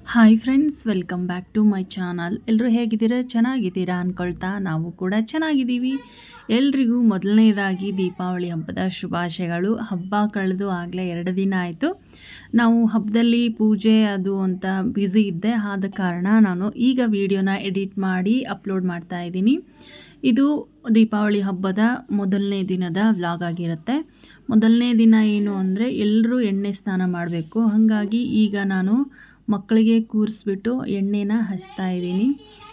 Hi friends, welcome back to my channel. ಎಲ್ಲರೂ ಹೇಗಿದ್ದೀರಾ? ಚೆನ್ನಾಗಿದ್ದೀರಾ ಅಂದ್ಕೊಳ್ತಾ ನಾವು ಕೂಡ ಚೆನ್ನಾಗಿದ್ದೀವಿ. ಎಲ್ರಿಗೂ ಮೊದಲನೇದಾಗಿ ದೀಪಾವಳಿ ಹಬ್ಬದ ಶುಭಾಶಯಗಳು. ಹಬ್ಬ ಕಳೆದು ಆಗಲೇ 2 ದಿನ ಆಯಿತು. ನಾವು ಹಬ್ಬದಲ್ಲಿ ಪೂಜೆ ಅದು ಅಂತ ಬ್ಯುಸಿ ಇದ್ದೆ. ಆದ ಕಾರಣ ನಾನು ಈಗ ವಿಡಿಯೋನ ಎಡಿಟ್ ಮಾಡಿ ಅಪ್ಲೋಡ್ ಮಾಡ್ತಾ ಇದ್ದೀನಿ. ಇದು ದೀಪಾವಳಿ ಹಬ್ಬದ ಮೊದಲನೇ ದಿನದ ವ್ಲಾಗ್ ಆಗಿರುತ್ತೆ. ಮೊದಲನೇ ದಿನ ಏನು ಅಂದರೆ ಎಲ್ಲರೂ ಎಣ್ಣೆ ಸ್ನಾನ ಮಾಡಬೇಕು. ಹಾಗಾಗಿ ಈಗ ನಾನು ಮಕ್ಕಳಿಗೆ ಕೂರಿಸ್ಬಿಟ್ಟು ಎಣ್ಣೆನ ಹಚ್ತಾ ಇದ್ದೀನಿ.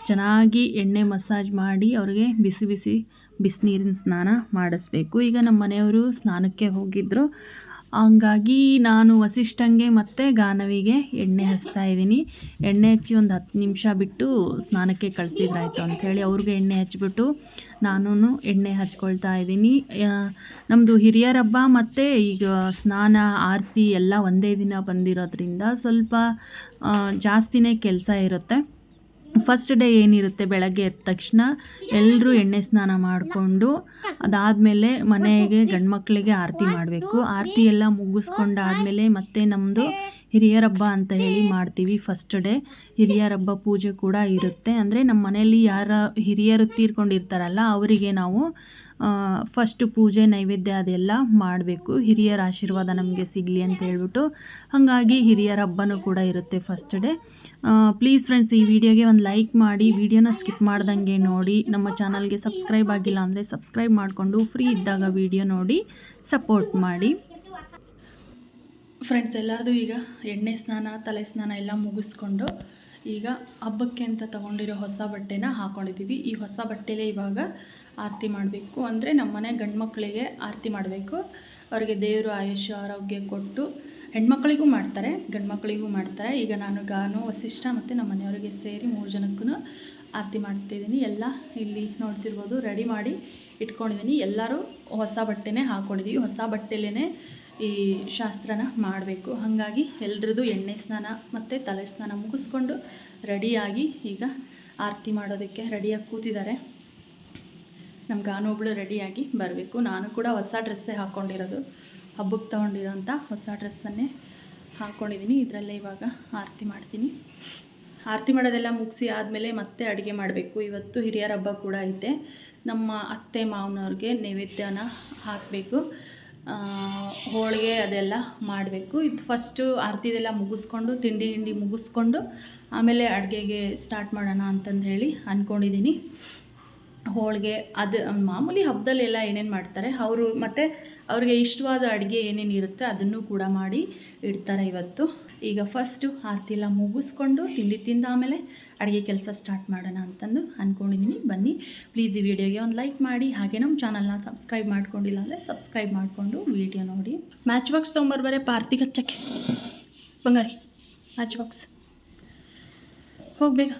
ಚೆನ್ನಾಗಿ ಎಣ್ಣೆ ಮಸಾಜ್ ಮಾಡಿ ಅವ್ರಿಗೆ ಬಿಸಿ ಬಿಸಿ ಬಿಸಿನೀರಿನ ಸ್ನಾನ ಮಾಡಿಸ್ಬೇಕು. ಈಗ ನಮ್ಮ ಮನೆಯವರು ಸ್ನಾನಕ್ಕೆ ಹೋಗಿದ್ದರು. ಹಂಗಾಗಿ ನಾನು ವಸಿಷ್ಠಂಗೆ ಮತ್ತು ಗಾನವಿಗೆ ಎಣ್ಣೆ ಹಚ್ತಾ ಇದ್ದೀನಿ. ಎಣ್ಣೆ ಹಚ್ಚಿ ಒಂದು 10 ನಿಮಿಷ ಬಿಟ್ಟು ಸ್ನಾನಕ್ಕೆ ಕಳಿಸಿದ್ರಾಯ್ತು ಅಂಥೇಳಿ ಅವ್ರಿಗೆ ಎಣ್ಣೆ ಹಚ್ಬಿಟ್ಟು ನಾನು ಎಣ್ಣೆ ಹಚ್ಕೊಳ್ತಾ ಇದ್ದೀನಿ. ನಮ್ಮದು ಹಿರಿಯರ ಹಬ್ಬ ಮತ್ತು ಈಗ ಸ್ನಾನ ಆರತಿ ಎಲ್ಲ ಒಂದೇ ದಿನ ಬಂದಿರೋದ್ರಿಂದ ಸ್ವಲ್ಪ ಜಾಸ್ತಿನೇ ಕೆಲಸ ಇರುತ್ತೆ. ಫಸ್ಟ್ ಡೇ ಏನಿರುತ್ತೆ, ಬೆಳಗ್ಗೆ ಎದ್ದ ತಕ್ಷಣ ಎಲ್ಲರೂ ಎಣ್ಣೆ ಸ್ನಾನ ಮಾಡಿಕೊಂಡು ಅದಾದಮೇಲೆ ಮನೆಗೆ ಗಂಡು ಮಕ್ಕಳಿಗೆ ಆರತಿ ಮಾಡಬೇಕು. ಆರತಿ ಎಲ್ಲ ಮುಗಿಸ್ಕೊಂಡಾದಮೇಲೆ ಮತ್ತೆ ನಮ್ಮದು ಹಿರಿಯರ ಹಬ್ಬ ಅಂತ ಹೇಳಿ ಮಾಡ್ತೀವಿ. ಫಸ್ಟ್ ಡೇ ಹಿರಿಯರ ಹಬ್ಬ ಪೂಜೆ ಕೂಡ ಇರುತ್ತೆ. ಅಂದರೆ ನಮ್ಮ ಮನೆಯಲ್ಲಿ ಯಾರ ಹಿರಿಯರು ತೀರ್ಕೊಂಡಿರ್ತಾರಲ್ಲ ಅವರಿಗೆ ನಾವು ಫಸ್ಟು ಪೂಜೆ ನೈವೇದ್ಯ ಅದೆಲ್ಲ ಮಾಡಬೇಕು. ಹಿರಿಯರ ಆಶೀರ್ವಾದ ನಮಗೆ ಸಿಗಲಿ ಅಂತ ಹೇಳ್ಬಿಟ್ಟು. ಹಾಗಾಗಿ ಹಿರಿಯರ ಹಬ್ಬನೂ ಕೂಡ ಇರುತ್ತೆ ಫಸ್ಟ್ ಡೇ. ಪ್ಲೀಸ್ ಫ್ರೆಂಡ್ಸ್, ಈ ವಿಡಿಯೋಗೆ ಒಂದು ಲೈಕ್ ಮಾಡಿ, ವಿಡಿಯೋನ ಸ್ಕಿಪ್ ಮಾಡ್ದಂಗೆ ನೋಡಿ. ನಮ್ಮ ಚಾನಲ್ಗೆ ಸಬ್ಸ್ಕ್ರೈಬ್ ಆಗಿಲ್ಲ ಅಂದರೆ ಸಬ್ಸ್ಕ್ರೈಬ್ ಮಾಡಿಕೊಂಡು ಫ್ರೀ ಇದ್ದಾಗ ವಿಡಿಯೋ ನೋಡಿ ಸಪೋರ್ಟ್ ಮಾಡಿ. ಫ್ರೆಂಡ್ಸ್, ಎಲ್ಲರದು ಈಗ ಎಣ್ಣೆ ಸ್ನಾನ ತಲೆ ಸ್ನಾನ ಎಲ್ಲ ಮುಗಿಸ್ಕೊಂಡು ಈಗ ಹಬ್ಬಕ್ಕೆ ಅಂತ ತೊಗೊಂಡಿರೋ ಹೊಸ ಬಟ್ಟೆನ ಹಾಕ್ಕೊಂಡಿದ್ದೀವಿ. ಈ ಹೊಸ ಬಟ್ಟೆಲೇ ಇವಾಗ ಆರತಿ ಮಾಡಬೇಕು. ಅಂದರೆ ನಮ್ಮ ಮನೆ ಗಂಡು ಮಕ್ಕಳಿಗೆ ಆರತಿ ಮಾಡಬೇಕು. ಅವರಿಗೆ ದೇವರು ಆಯುಷ್ಯ ಆರೋಗ್ಯ ಕೊಟ್ಟು, ಹೆಣ್ಮಕ್ಳಿಗೂ ಮಾಡ್ತಾರೆ, ಗಂಡು ಮಕ್ಕಳಿಗೂ ಮಾಡ್ತಾರೆ. ಈಗ ನಾನು ಗಾನು, ವಸಿಷ್ಠ ಮತ್ತು ನಮ್ಮ ಮನೆಯವರಿಗೆ ಸೇರಿ 3 ಜನಕ್ಕೂ ಆರತಿ ಮಾಡ್ತಿದ್ದೀನಿ. ಎಲ್ಲ ಇಲ್ಲಿ ನೋಡ್ತಿರ್ಬೋದು ರೆಡಿ ಮಾಡಿ ಇಟ್ಕೊಂಡಿದ್ದೀನಿ. ಎಲ್ಲರೂ ಹೊಸ ಬಟ್ಟೆನೇ ಹಾಕ್ಕೊಂಡಿದ್ದೀವಿ. ಹೊಸ ಬಟ್ಟೆಲೇ ಈ ಶಾಸ್ತ್ರನ ಮಾಡಬೇಕು. ಹಾಗಾಗಿ ಎಲ್ರದ್ದು ಎಣ್ಣೆ ಸ್ನಾನ ಮತ್ತು ತಲೆ ಸ್ನಾನ ಮುಗಿಸ್ಕೊಂಡು ರೆಡಿಯಾಗಿ ಈಗ ಆರತಿ ಮಾಡೋದಕ್ಕೆ ರೆಡಿಯಾಗಿ ಕೂತಿದ್ದಾರೆ. ನಮ್ಮ ಗಾನೊಬ್ಳು ರೆಡಿಯಾಗಿ ಬರಬೇಕು. ನಾನು ಕೂಡ ಹೊಸ ಡ್ರೆಸ್ಸೇ ಹಾಕ್ಕೊಂಡಿರೋದು, ಹಬ್ಬಕ್ಕೆ ತೊಗೊಂಡಿರೋಂಥ ಹೊಸ ಡ್ರೆಸ್ಸನ್ನೇ ಹಾಕ್ಕೊಂಡಿದ್ದೀನಿ. ಇದರಲ್ಲೇ ಇವಾಗ ಆರತಿ ಮಾಡ್ತೀನಿ. ಆರತಿ ಮಾಡೋದೆಲ್ಲ ಮುಗಿಸಿ ಆದಮೇಲೆ ಮತ್ತೆ ಅಡುಗೆ ಮಾಡಬೇಕು. ಇವತ್ತು ಹಿರಿಯರ ಹಬ್ಬ ಕೂಡ ಐತೆ. ನಮ್ಮ ಅತ್ತೆ ಮಾವನವ್ರಿಗೆ ನೈವೇದ್ಯನ ಹಾಕಬೇಕು. ಹೋಳಿಗೆ ಅದೆಲ್ಲ ಮಾಡಬೇಕು. ಇದು ಫಸ್ಟು ಆರತಿದೆಲ್ಲ ಮುಗಿಸ್ಕೊಂಡು ತಿಂಡಿ ಮುಗಿಸ್ಕೊಂಡು ಆಮೇಲೆ ಅಡುಗೆಗೆ ಸ್ಟಾರ್ಟ್ ಮಾಡೋಣ ಅಂತಂದು ಹೇಳಿ ಅಂದ್ಕೊಂಡಿದ್ದೀನಿ. ಹೋಳಿಗೆ ಅದು ಮಾಮೂಲಿ ಹಬ್ಬದಲ್ಲೆಲ್ಲ ಏನೇನು ಮಾಡ್ತಾರೆ ಅವರು, ಮತ್ತು ಅವ್ರಿಗೆ ಇಷ್ಟವಾದ ಅಡುಗೆ ಏನೇನು ಇರುತ್ತೆ ಅದನ್ನು ಕೂಡ ಮಾಡಿ ಇಡ್ತಾರೆ ಇವತ್ತು. ಈಗ ಫಸ್ಟು ಆರತಿ ಎಲ್ಲ ಮುಗಿಸ್ಕೊಂಡು ತಿಂಡಿ ತಿಂದ ಆಮೇಲೆ ಅಡುಗೆ ಕೆಲಸ ಸ್ಟಾರ್ಟ್ ಮಾಡೋಣ ಅಂತಂದು ಅಂದ್ಕೊಂಡಿದ್ದೀನಿ. ಬನ್ನಿ, ಪ್ಲೀಸ್ ಈ ವಿಡಿಯೋಗೆ ಒಂದು ಲೈಕ್ ಮಾಡಿ, ಹಾಗೆ ನಮ್ಮ ಚಾನಲ್ನ ಸಬ್ಸ್ಕ್ರೈಬ್ ಮಾಡ್ಕೊಂಡಿಲ್ಲ ಅಂದರೆ ಸಬ್ಸ್ಕ್ರೈಬ್ ಮಾಡಿಕೊಂಡು ವಿಡಿಯೋ ನೋಡಿ. ಮ್ಯಾಚ್ ಬಾಕ್ಸ್ ತೊಗೊಂಬರ್ಬಾರೆ ಪಾರ್ತಿಗೆ ಹಚ್ಚಕ್ಕೆ. ಬಂಗಾರಿ ಮ್ಯಾಚ್ ಬಾಕ್ಸ್ ಹೋಗ್ಬೇಕ.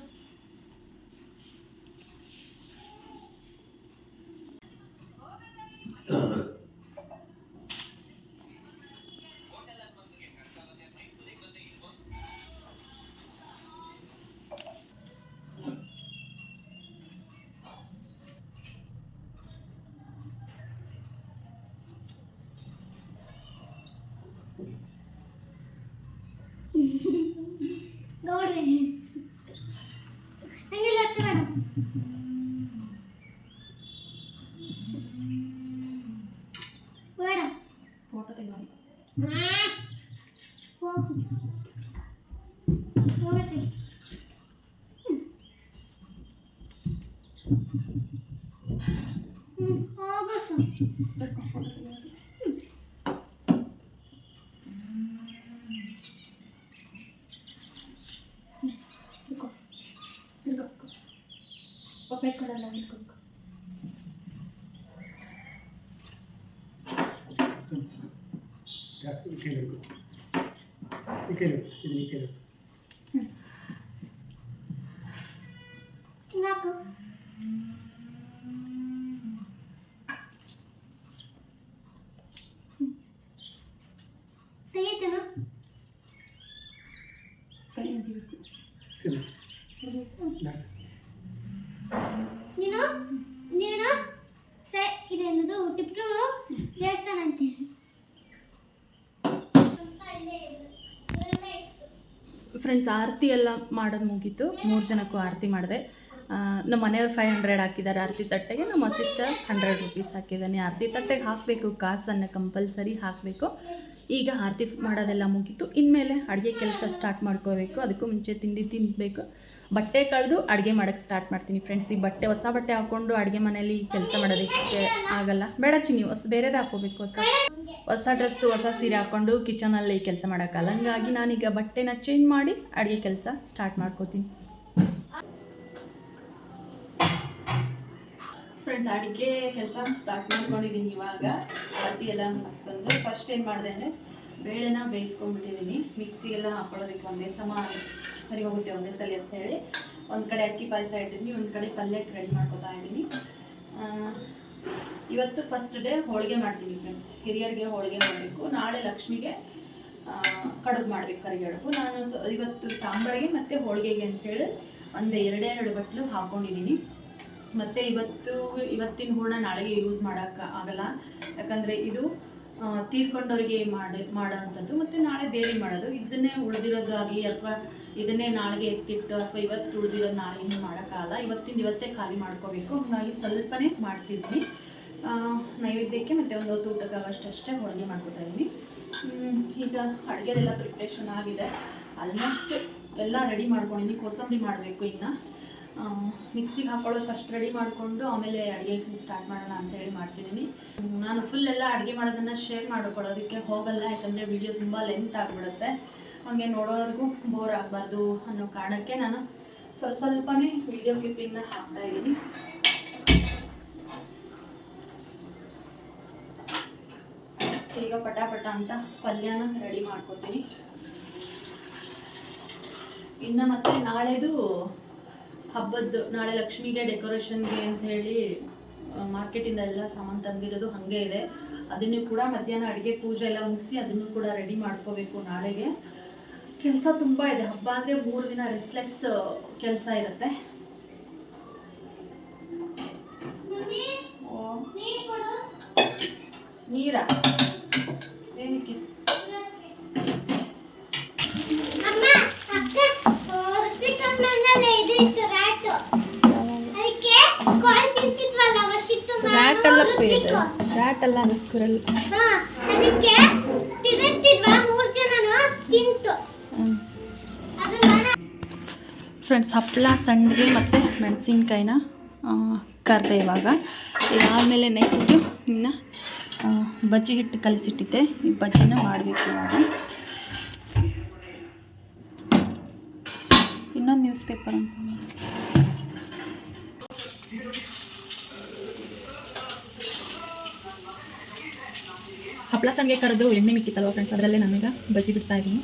ನೀನು ಇದೇನದು ಟಿಪ್ಟು ದೇವಸ್ಥಾನಂತೆ. ಫ್ರೆಂಡ್ಸ್ ಆರತಿ ಎಲ್ಲ ಮಾಡೋದು ಮುಗೀತು. 3 ಜನಕ್ಕೂ ಆರತಿ ಮಾಡಿದೆ. ನಮ್ಮ ಮನೆಯವ್ರು 500 ಹಾಕಿದ್ದಾರೆ ಆರತಿ ತಟ್ಟೆಗೆ. ನಮ್ಮ ಸಿಸ್ಟರ್ 100 ರೂಪೀಸ್ ಹಾಕಿದ್ದಾನೆ. ಆರತಿ ತಟ್ಟೆಗೆ ಹಾಕಬೇಕು, ಕಾಸನ್ನು ಕಂಪಲ್ಸರಿ ಹಾಕಬೇಕು. ಈಗ ಆರತಿ ಮಾಡೋದೆಲ್ಲ ಮುಗೀತು. ಇನ್ಮೇಲೆ ಅಡುಗೆ ಕೆಲಸ ಸ್ಟಾರ್ಟ್ ಮಾಡ್ಕೋಬೇಕು. ಅದಕ್ಕೂ ಮುಂಚೆ ತಿಂಡಿ ತಿನ್ನಬೇಕು. ಬಟ್ಟೆ ಕಳೆದು ಅಡುಗೆ ಮಾಡೋಕ್ಕೆ ಸ್ಟಾರ್ಟ್ ಮಾಡ್ತೀನಿ ಫ್ರೆಂಡ್ಸ್. ಈ ಬಟ್ಟೆ ಹೊಸ ಬಟ್ಟೆ ಹಾಕ್ಕೊಂಡು ಅಡುಗೆ ಮನೇಲಿ ಕೆಲಸ ಮಾಡೋದಕ್ಕೆ ಆಗಲ್ಲ. ಬೇಡ ಚಿನ್ನಿ, ಬೇರೆದೇ ಹಾಕೋಬೇಕು. ಹೊಸ ಡ್ರೆಸ್ಸು ಹೊಸ ಸೀರೆ ಹಾಕ್ಕೊಂಡು ಕಿಚನಲ್ಲಿ ಕೆಲಸ ಮಾಡೋಕ್ಕಲ್ಲ. ಹಂಗಾಗಿ ನಾನೀಗ ಬಟ್ಟೆನ ಚೇಂಜ್ ಮಾಡಿ ಅಡುಗೆ ಕೆಲಸ ಸ್ಟಾರ್ಟ್ ಮಾಡ್ಕೋತೀನಿ ಫ್ರೆಂಡ್ಸ್. ಅಡುಗೆ ಕೆಲಸ ಸ್ಟಾರ್ಟ್ ಮಾಡ್ಕೊಂಡಿದ್ದೀನಿ. ಇವಾಗ ಆರತಿ ಎಲ್ಲ ಮುಗಿಸ್ಬಂದು ಫಸ್ಟ್ ಏನು ಮಾಡಿದೆ ಅಂದರೆ ಬೇಳೆನ ಬೇಯಿಸ್ಕೊಂಡ್ಬಿಟ್ಟಿದ್ದೀನಿ. ಮಿಕ್ಸಿಗೆಲ್ಲ ಹಾಕೊಳ್ಳೋದಕ್ಕೆ ಒಂದೇ ಸಮ ಸರಿ ಹೋಗುತ್ತೆ, ಒಂದೇ ಸಲ ಅಂತ ಹೇಳಿ ಒಂದು ಕಡೆ ಅಕ್ಕಿ ಪಾಯಸ ಇಟ್ಟಿದ್ದೀನಿ, ಒಂದು ಕಡೆ ಪಲ್ಯಕ್ಕೆ ರೆಡಿ ಮಾಡ್ಕೊತಾ ಇದ್ದೀನಿ. ಇವತ್ತು ಫಸ್ಟ್ ಡೇ ಹೋಳಿಗೆ ಮಾಡ್ತೀನಿ ಫ್ರೆಂಡ್ಸ್. ಹಿರಿಯರಿಗೆ ಹೋಳಿಗೆ ಮಾಡಬೇಕು. ನಾಳೆ ಲಕ್ಷ್ಮಿಗೆ ಕಡುಬು ಮಾಡಬೇಕು, ಕರಿಗಡುಬು. ನಾನು ಇವತ್ತು ಸಾಂಬಾರಿಗೆ ಮತ್ತು ಹೋಳಿಗೆಗೆ ಅಂಥೇಳಿ ಒಂದು 2 ಬಟ್ಲು ಹಾಕ್ಕೊಂಡಿದ್ದೀನಿ. ಮತ್ತು ಇವತ್ತಿನ ಹೂರಣ ನಾಳೆಗೆ ಯೂಸ್ ಮಾಡೋಕ್ಕೆ ಆಗಲ್ಲ. ಯಾಕಂದರೆ ಇದು ತೀರ್ಕೊಂಡವ್ರಿಗೆ ಮಾಡೋವಂಥದ್ದು. ಮತ್ತು ನಾಳೆ ದೇವಿ ಮಾಡೋದು. ಇದನ್ನೇ ಉಳಿದಿರೋದಾಗಲಿ ಅಥವಾ ಇದನ್ನೇ ನಾಳೆಗೆ ಎತ್ತಿಟ್ಟು ಅಥವಾ ಇವತ್ತು ಉಳಿದಿರೋದು ನಾಳೆಗೆ ಹಿಂಗೆ ಮಾಡೋಕ್ಕಾಗಲ್ಲ. ಇವತ್ತೇ ಖಾಲಿ ಮಾಡ್ಕೋಬೇಕು. ಹಾಗಾಗಿ ಸ್ವಲ್ಪನೇ ಮಾಡ್ತಿದ್ದೀನಿ ನೈವೇದ್ಯಕ್ಕೆ. ಮತ್ತು ಒಂದು ಹೊತ್ತು ಊಟಕ್ಕಾಗಷ್ಟೇ ಹೋಳಿಗೆ ಮಾಡ್ಕೊತಾ ಇದ್ದೀನಿ. ಈಗ ಅಡುಗೆದೆಲ್ಲ ಪ್ರಿಪ್ರೇಷನ್ ಆಗಿದೆ. ಆಲ್ಮೋಸ್ಟ್ ಎಲ್ಲ ರೆಡಿ ಮಾಡ್ಕೊಂಡಿದ್ದೀನಿ. ಕೋಸಂಬರಿ ಮಾಡಬೇಕು. ಇನ್ನು ಮಿಕ್ಸಿಗೆ ಹಾಕೊಳ್ಳೋದು ಫಸ್ಟ್ ರೆಡಿ ಮಾಡಿಕೊಂಡು ಆಮೇಲೆ ಅಡುಗೆ ಸ್ಟಾರ್ಟ್ ಮಾಡೋಣ ಅಂತೇಳಿ ಮಾಡ್ತಿದ್ದೀನಿ. ನಾನು ಫುಲ್ ಎಲ್ಲ ಅಡುಗೆ ಮಾಡೋದನ್ನು ಶೇರ್ ಮಾಡ್ಕೊಳ್ಳೋದಕ್ಕೆ ಹೋಗಲ್ಲ. ಯಾಕಂದರೆ ವಿಡಿಯೋ ತುಂಬ ಲೆಂತ್ ಆಗಿಬಿಡುತ್ತೆ. ಹಾಗೆ ನೋಡೋರಿಗೂ ಬೋರ್ ಆಗಬಾರ್ದು ಅನ್ನೋ ಕಾರಣಕ್ಕೆ ನಾನು ಸ್ವಲ್ಪನೇ ವಿಡಿಯೋ ಕ್ಲಿಪ್ಪಿಂಗ್ನ ಹಾಕ್ತಾಯಿದ್ದೀನಿ. ಈಗ ಪಟಾಪಟ ಅಂತ ಪಲ್ಯನ ರೆಡಿ ಮಾಡ್ಕೊತೀನಿ. ಇನ್ನು ಮತ್ತೆ ನಾಳೆದು ಹಬ್ಬದ್ದು, ನಾಳೆ ಲಕ್ಷ್ಮಿಗೆ ಡೆಕೋರೇಷನ್ಗೆ ಅಂಥೇಳಿ ಮಾರ್ಕೆಟಿಂದ ಎಲ್ಲ ಸಾಮಾನು ತಂದಿರೋದು ಹಾಗೆ ಇದೆ. ಅದನ್ನು ಕೂಡ ಮಧ್ಯಾಹ್ನ ಅಡುಗೆ ಪೂಜೆ ಎಲ್ಲ ಮುಗಿಸಿ ಅದನ್ನು ಕೂಡ ರೆಡಿ ಮಾಡ್ಕೋಬೇಕು. ನಾಳೆಗೆ ಕೆಲಸ ತುಂಬ ಇದೆ. ಹಬ್ಬ ಅಂದರೆ 3 ದಿನ ರೆಸ್ಟ್ಲೆಸ್ ಕೆಲಸ ಇರುತ್ತೆ. ನೀರ ಏನಕ್ಕೆ ರ್ಯಾಟ್ ಅಲ್ಲ ಸ್ಕ್ವಿರಲ್. ಫ್ರೆಂಡ್ಸ್, ಹಪ್ಪಳ, ಸಂಡಿಗೆ ಮತ್ತು ಮೆಣಸಿನ್ಕಾಯಿನ ಕರೆದೆ. ಇದಾದಮೇಲೆ ನೆಕ್ಸ್ಟು ಇನ್ನು ಬಜ್ಜಿ ಹಿಟ್ಟು ಕಲಿಸಿಟ್ಟಿದ್ದೆ. ಈ ಬಜ್ಜಿನ ಮಾಡಬೇಕು. ಇವಾಗ ಇನ್ನೊಂದು ನ್ಯೂಸ್ ಪೇಪರ್ ಅಂತ ಹಪ್ಪಳ ಸಂಡಿಗೆ ಕರೆದು ಎಣ್ಣೆ ಮಿಕ್ಕಿತ್ತಲ್ವ ಫ್ರೆಂಡ್ಸ್, ಅದರಲ್ಲೇ ನಾನೀಗ ಬಜ್ಜಿ ಬಿಡ್ತಾ ಇದ್ದೀನಿ.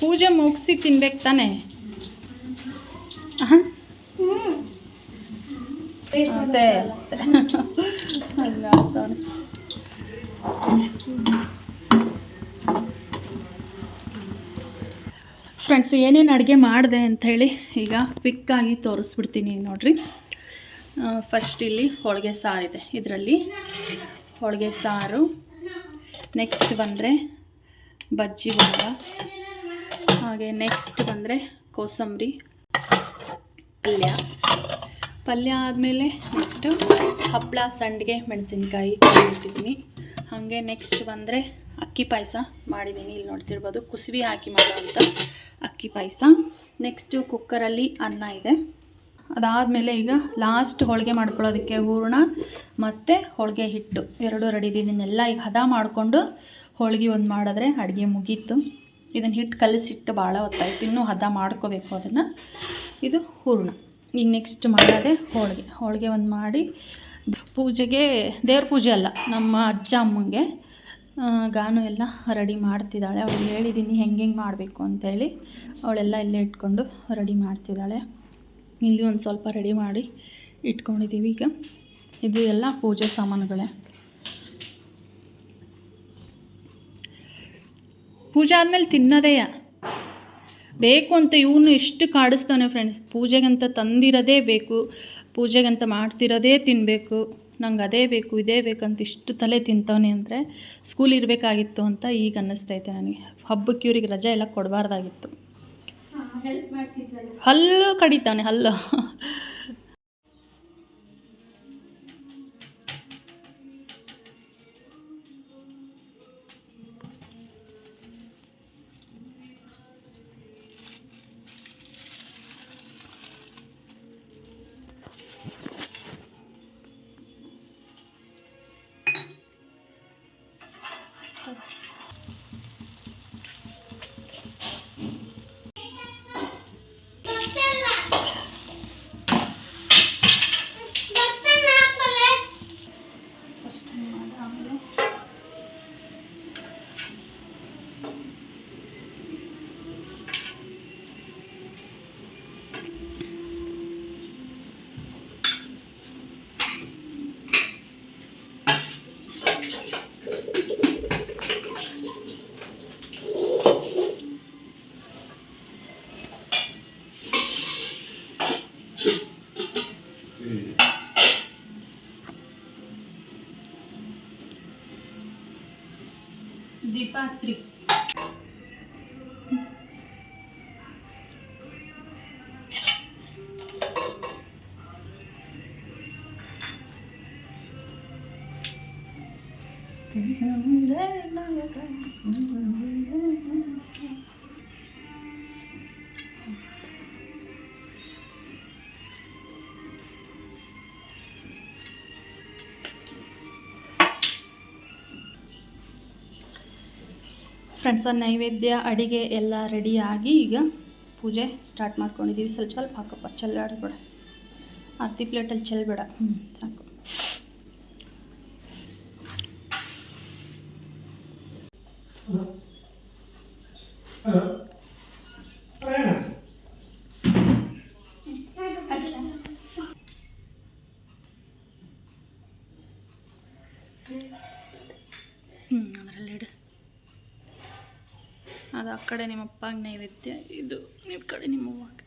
ಪೂಜೆ ಮುಗಿಸಿ ತಿನ್ಬೇಕು ತಾನೆ. ಫ್ರೆಂಡ್ಸ್, ಏನೇನು ಅಡುಗೆ ಮಾಡಿದೆ ಅಂಥೇಳಿ ಈಗ ಕ್ವಿಕ್ಕಾಗಿ ತೋರಿಸ್ಬಿಡ್ತೀನಿ ನೋಡಿರಿ. ಫಸ್ಟ್ ಇಲ್ಲಿ ಹೋಳಿಗೆ ಸಾರಿದೆ. ಇದರಲ್ಲಿ ಹೋಳಿಗೆ ಸಾರು. ನೆಕ್ಸ್ಟ್ ಬಂದರೆ ಬಜ್ಜಿ ಬೋಂಡ. ಹಾಗೆ ನೆಕ್ಸ್ಟ್ ಬಂದರೆ ಕೋಸಂಬರಿ ಪಲ್ಯ ಆದಮೇಲೆ ನೆಕ್ಸ್ಟು ಹಪ್ಪಳ, ಸಂಡಿಗೆ, ಮೆಣಸಿನ್ಕಾಯಿ ಇಟ್ಟಿದ್ದೀನಿ. ಹಾಗೆ ನೆಕ್ಸ್ಟ್ ಬಂದರೆ ಅಕ್ಕಿ ಪಾಯಸ ಮಾಡಿದ್ದೀನಿ. ಇಲ್ಲಿ ನೋಡ್ತಿರ್ಬೋದು, ಕುಸುಬಿ ಹಾಕಿ ಮಾಡೋವಂಥ ಅಕ್ಕಿ ಪಾಯಸ. ನೆಕ್ಸ್ಟು ಕುಕ್ಕರಲ್ಲಿ ಅನ್ನ ಇದೆ. ಅದಾದಮೇಲೆ ಈಗ ಲಾಸ್ಟ್ ಹೋಳಿಗೆ ಮಾಡ್ಕೊಳ್ಳೋದಕ್ಕೆ ಹೂರಣ ಮತ್ತು ಹೋಳಿಗೆ ಹಿಟ್ಟು 2 ರೆಡಿ ಇದನ್ನೆಲ್ಲ ಈಗ ಹದ ಮಾಡಿಕೊಂಡು ಹೋಳಿಗೆ ಒಂದು ಮಾಡಿದ್ರೆ ಅಡುಗೆ ಮುಗೀತು. ಇದನ್ನು ಹಿಟ್ಟು ಕಲಸಿಟ್ಟು ಭಾಳ ಹೊತ್ತಾಯ್ತು. ಇನ್ನೂ ಹದ ಮಾಡ್ಕೋಬೇಕು ಅದನ್ನು. ಇದು ಹೂರಣ. ಈಗ ನೆಕ್ಸ್ಟ್ ಮಾಡೋದೇ ಹೋಳಿಗೆ ಒಂದು ಮಾಡಿ ಪೂಜೆಗೆ, ದೇವ್ರ ಪೂಜೆ ಅಲ್ಲ, ನಮ್ಮ ಅಜ್ಜ ಅಮ್ಮಂಗೆ ಗಾನು ಎಲ್ಲ ರೆಡಿ ಮಾಡ್ತಿದ್ದಾಳೆ. ಅವಳಿಗೆ ಹೇಳಿದ್ದೀನಿ ಹೆಂಗೆ ಮಾಡಬೇಕು ಅಂತೇಳಿ. ಅವಳೆಲ್ಲ ಇಲ್ಲೇ ಇಟ್ಕೊಂಡು ರೆಡಿ ಮಾಡ್ತಿದ್ದಾಳೆ. ಇಲ್ಲಿ ಒಂದು ಸ್ವಲ್ಪ ರೆಡಿ ಮಾಡಿ ಇಟ್ಕೊಂಡಿದ್ದೀವಿ. ಈಗ ಇದು ಎಲ್ಲ ಪೂಜೆ ಸಾಮಾನುಗಳೇ. ಪೂಜೆ ಆದಮೇಲೆ ತಿನ್ನೋದೇಯ ಬೇಕು ಅಂತ ಇವನು ಎಷ್ಟು ಕಾಡಿಸ್ತಾನೆ ಫ್ರೆಂಡ್ಸ್. ಪೂಜೆಗಂತ ತಂದಿರೋದೇ ಬೇಕು, ಪೂಜೆಗಂತ ಮಾಡ್ತಿರೋದೇ ತಿನ್ನಬೇಕು, ನಂಗೆ ಅದೇ ಬೇಕು ಇದೇ ಬೇಕಂತ ಇಷ್ಟು ತಲೆ ತಿಂತವನೆ ಅಂದರೆ ಸ್ಕೂಲ್ ಇರಬೇಕಾಗಿತ್ತು ಅಂತ ಈಗ ಅನ್ನಿಸ್ತೈತೆ ನನಗೆ. ಹಬ್ಬಕ್ಕೆ ಇವ್ರಿಗೆ ರಜೆ ಎಲ್ಲ ಕೊಡಬಾರ್ದಾಗಿತ್ತು. ಹೆಲ್ಪ್ ಮಾಡ್ತಿದ್ರಲ್ಲ. ಹಲ್ಲು ಕಡಿತಾನೆ ಹಲ್ಲು. ದೀಪ ಹಚ್ಚ್ರಿ. ಫ್ರೆಂಡ್ಸ್, ನೈವೇದ್ಯ ಅಡಿಗೆ ಎಲ್ಲ ರೆಡಿಯಾಗಿ ಈಗ ಪೂಜೆ ಸ್ಟಾರ್ಟ್ ಮಾಡ್ಕೊಂಡಿದ್ದೀವಿ. ಸ್ವಲ್ಪ ಸ್ವಲ್ಪ ಹಾಕಪ್ಪ, ಚೆಲ್ಲಾಡ್ಬೇಡ, ಆರತಿ ಪ್ಲೇಟಲ್ಲಿ ಚೆಲ್ಬೇಡ. ಸಾಕು. ಅದರಲ್ಲಿ ಇಡು. ಅದು ಆ ಕಡೆ ನಿಮ್ಮ ಅಪ್ಪಗೆ ನೈವೇದ್ಯ, ಇದು ನಿಮ್ಮ ಕಡೆ ನಿಮ್ಮ ಅವ್ವಗೆ.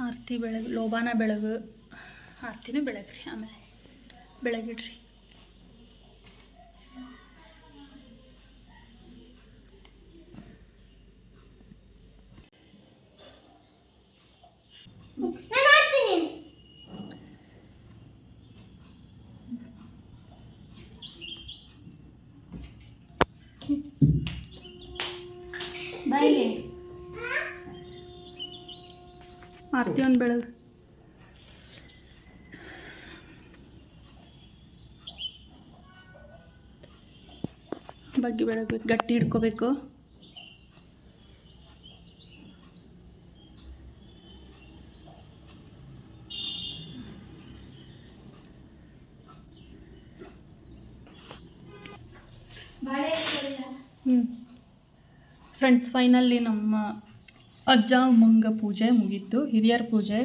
ಆರತಿ ಬೆಳಗ್ಗೆ, ಲೋಬಾನ ಬೆಳಗ್ಗೆ, ಆರತಿನೂ ಬೆಳಗ್ರಿ, ಆಮೇಲೆ ಬೆಳಗಿಡ್ರಿ. ಬಾಯಿಗೆ ಆರತಿ ಒಂದು ಬೆಳಗ್ಗೆ. ಬಗ್ಗೆ ಬೆಳಗ್ಬೇಕು, ಗಟ್ಟಿ ಹಿಡ್ಕೋಬೇಕು. ಫ್ರೆಂಡ್ಸ್, ಫೈನಲಿ ನಮ್ಮ ಅಜ್ಜ ಅಮ್ಮಂಗ ಪೂಜೆ ಮುಗೀತು. ಹಿರಿಯರ ಪೂಜೆ,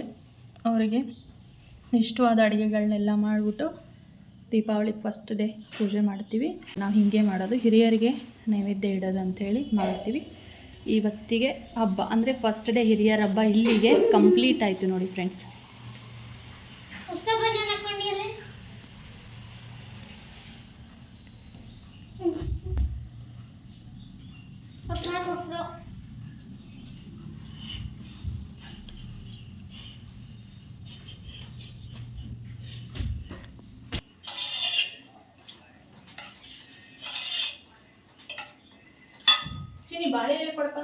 ಅವರಿಗೆ ಇಷ್ಟವಾದ ಅಡುಗೆಗಳನ್ನೆಲ್ಲ ಮಾಡಿಬಿಟ್ಟು ದೀಪಾವಳಿ ಫಸ್ಟ್ ಡೇ ಪೂಜೆ ಮಾಡ್ತೀವಿ. ನಾವು ಹೀಗೆ ಮಾಡೋದು, ಹಿರಿಯರಿಗೆ ನೈವೇದ್ಯ ಇಡೋದು ಅಂಥೇಳಿ ಮಾಡ್ತೀವಿ. ಇವತ್ತಿಗೆ ಹಬ್ಬ ಅಂದರೆ ಫಸ್ಟ್ ಡೇ ಹಿರಿಯರ ಹಬ್ಬ ಇಲ್ಲಿಗೆ ಕಂಪ್ಲೀಟ್ ಆಯಿತು ನೋಡಿ ಫ್ರೆಂಡ್ಸ್. ಚಿನಿ ಬಾಳೆ ಎಲೆ ಕೊಡಪ್ಪ,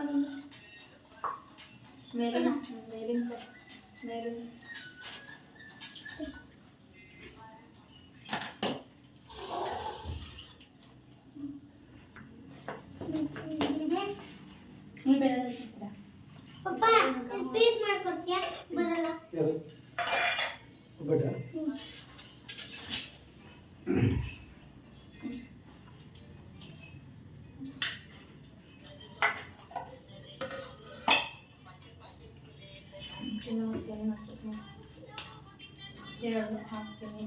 ಮೇಲಿನ ಮೇಲಿನ ಮೇಲಿನ ಪಪ್ಪ ಪೀಸ್ ಮಾಡ್ಕೊಡ್ತೀಯಾ? ಬರಲ್ಲ. ಮಾಡ್ತೀನಿ ಎರಡು ಹಾಕ್ತೀನಿ.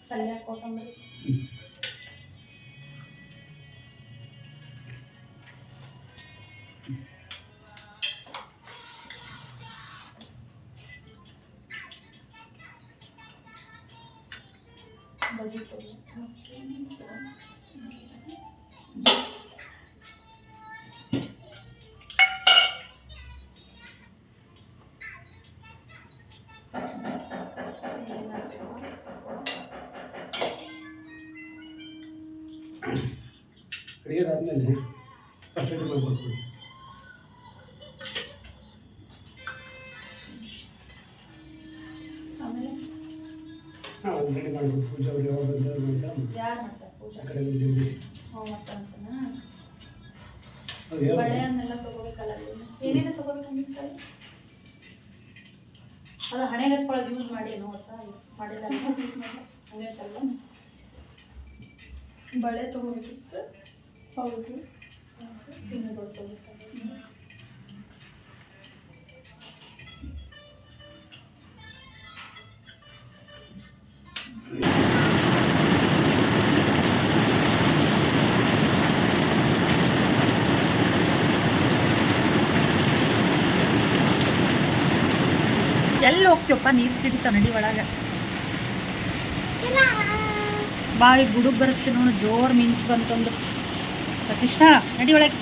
ಪಲ್ಯ ಕೊತ್ತಂಬರಿ ಬಜ್ಜಿ ಪುಡಿ ಅಡಿಗೆದಾದ್ಮೇಲೆ ಫಸ್ಟ್ ರೆಡಿ ಮಾಡ್ಕೊಡ್ತೀವಿ. ಆಮೇಲೆ ಹಾಂ ಅದು ರೆಡಿ ಮಾಡ್ಬೇಕು. ಪೂಜೆ ಅವ್ರು ಯಾವಾಗ ಬಂದಾಗ ಯಾರು ಮಾಡ್ತಾರೆ ಪೂಜೆ ಆ ಕಡೆ ಜಲ್ದಿ ಮಾಡ್ತಾರಂತನಾ? ಅದು ಯಾವ ಬಳೆಯನ್ನೆಲ್ಲ ತಗೋಬೇಕಲ್ಲ, ಏನೇನು ತಗೋಬೇಕು ನಿನ್ನ ಕೈ? ಅದು ಹಣೆಗೆ ಹಚ್ಕೊಳ್ಳೋದು ಯೂಸ್ ಮಾಡಿ ಏನೋ ಹೊಸ ಮಾಡಿಲ್ಲ ಹಂಗೆ ತಲ್ಲ ಬಳೆ ತಗೋಬೇಕಿತ್ತು. ಹೌದು ಇನ್ನು ಗೊತ್ತಾಗುತ್ತೆ. ಎಲ್ಲಿ ಹೋಗ್ತೀವಪ್ಪ? ನೀರು ಸಿಡಿತ ನಡಿ ಒಳಗೆ. ಬಾವಿ ಗುಡುಗ್ ಬರುತ್ತೆ ನೋಡು, ಜೋರು ಮಿಂಚು ಬಂತಂದು. ಪ್ರತಿಷ್ಠ ನಡಿ ಒಳಗೆ.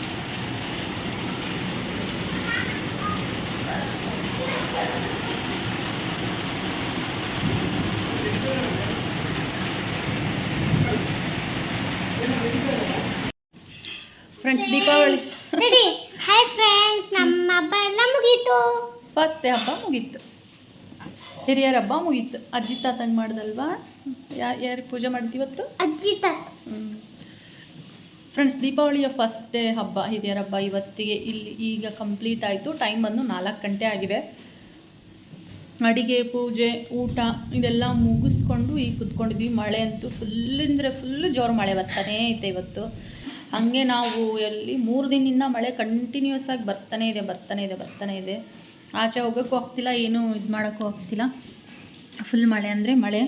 ಫ್ರೆಂಡ್ಸ್ ದೀಪಾವಳಿ ಹಾಯ್ ಫ್ರೆಂಡ್ಸ್, ನಮ್ಮ ಹಬ್ಬ ಎಲ್ಲ ಮುಗೀತು. ಫಸ್ಟ್ ಹಬ್ಬ ಮುಗೀತು, ಹಿರಿಯರ ಹಬ್ಬ ಮುಗೀತು. ಅಜ್ಜಿ ತಾತಂಗೆ ಮಾಡ್ದಲ್ವಾ? ಯಾರಿಗೆ ಪೂಜೆ ಮಾಡ್ತೀವತ್ತು? ಅಜ್ಜಿ ತಾತ. ಫ್ರೆಂಡ್ಸ್ ದೀಪಾವಳಿಯ ಫಸ್ಟ್ ಡೇ ಹಬ್ಬ, ಹಿರಿಯರ ಹಬ್ಬ ಇವತ್ತಿಗೆ ಇಲ್ಲಿ ಈಗ ಕಂಪ್ಲೀಟ್ ಆಯಿತು. ಟೈಮ್ ಬಂದು 4 ಗಂಟೆ ಆಗಿದೆ. ಅಡಿಗೆ, ಪೂಜೆ, ಊಟ ಇದೆಲ್ಲ ಮುಗಿಸ್ಕೊಂಡು ಈಗ ಕುತ್ಕೊಂಡಿದ್ವಿ. ಮಳೆ ಅಂತೂ ಫುಲ್ಲು ಜೋರು ಮಳೆ ಬರ್ತಾನೇ ಐತೆ ಇವತ್ತು. ಹಾಗೆ ನಾವು ಎಲ್ಲಿ 3 ದಿನದಿಂದ ಮಳೆ ಕಂಟಿನ್ಯೂಸ್ ಆಗಿ ಬರ್ತಾನೆ ಇದೆ. ಆಚೆ ಹೋಗೋಕ್ಕೂ ಆಗ್ತಿಲ್ಲ, ಏನೂ ಇದು ಮಾಡೋಕ್ಕೂ ಆಗ್ತಿಲ್ಲ. ಫುಲ್ ಮಳೆ ಅಂದರೆ ಮಳೆ.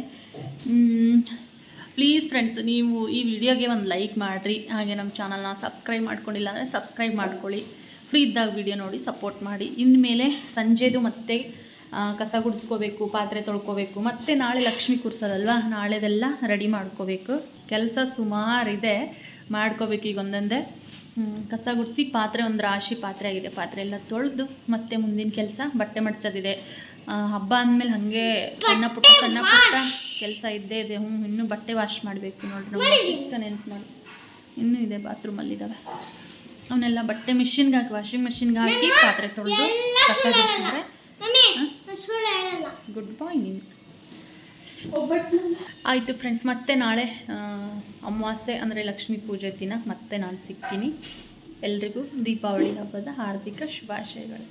ಪ್ಲೀಸ್ ಫ್ರೆಂಡ್ಸ್, ನೀವು ಈ ವಿಡಿಯೋಗೆ ಒಂದು ಲೈಕ್ ಮಾಡಿರಿ. ಹಾಗೆ ನಮ್ಮ ಚಾನಲ್ನ ಸಬ್ಸ್ಕ್ರೈಬ್ ಮಾಡ್ಕೊಂಡಿಲ್ಲ ಅಂದರೆ ಸಬ್ಸ್ಕ್ರೈಬ್ ಮಾಡ್ಕೊಳ್ಳಿ. ಫ್ರೀ ಇದ್ದಾಗ ವಿಡಿಯೋ ನೋಡಿ ಸಪೋರ್ಟ್ ಮಾಡಿ. ಇನ್ಮೇಲೆ ಸಂಜೆದು ಮತ್ತೆ ಕಸ ಗುಡಿಸ್ಕೋಬೇಕು, ಪಾತ್ರೆ ತೊಳ್ಕೊಬೇಕು, ಮತ್ತು ನಾಳೆ ಲಕ್ಷ್ಮಿ ಕೂರ್ಸೋದಲ್ವಾ, ನಾಳೆದೆಲ್ಲ ರೆಡಿ ಮಾಡ್ಕೋಬೇಕು. ಕೆಲಸ ಸುಮಾರಿದೆ, ಮಾಡ್ಕೋಬೇಕು ಈಗ ಒಂದೊಂದೇ. ಕಸ ಗುಡಿಸಿ ಪಾತ್ರೆ ಒಂದು ರಾಶಿ ಪಾತ್ರೆ ಆಗಿದೆ, ಪಾತ್ರೆ ಎಲ್ಲ ತೊಳೆದು ಮತ್ತೆ ಮುಂದಿನ ಕೆಲಸ ಬಟ್ಟೆ ಮಡ್ಚೋದಿದೆ. ಹಬ್ಬ ಅಂದಮೇಲೆ ಹಾಗೆ ಸಣ್ಣ ಪುಟ್ಟ ಕೆಲಸ ಇದ್ದೇ ಇದೆ. ಇನ್ನೂ ಬಟ್ಟೆ ವಾಶ್ ಮಾಡಬೇಕು ನೋಡ್ರಿ, ಇಷ್ಟ ನೆನಪು ಮಾಡಿ ಇನ್ನೂ ಇದೆ, ಬಾತ್ರೂಮಲ್ಲಿದ್ದಾವೆ. ಅವನ್ನೆಲ್ಲ ಬಟ್ಟೆ ಮಿಷಿನ್ಗೆ ಹಾಕಿ, ವಾಷಿಂಗ್ ಮಿಷಿನ್ಗೆ ಹಾಕಿ ಪಾತ್ರೆ ತೊಳೆದು ಕಸ ಗುಡಿಸಿದ್ರೆ ಗುಡ್ ಬಾಯ್ ನೀನು. ಆಯಿತು ಫ್ರೆಂಡ್ಸ್, ಮತ್ತೆ ನಾಳೆ ಅಮಾವಾಸ್ಯೆ ಅಂದರೆ ಲಕ್ಷ್ಮೀ ಪೂಜೆ ದಿನ ಮತ್ತೆ ನಾನು ಸಿಗ್ತೀನಿ. ಎಲ್ರಿಗೂ ದೀಪಾವಳಿ ಹಬ್ಬದ ಹಾರ್ದಿಕ ಶುಭಾಶಯಗಳು.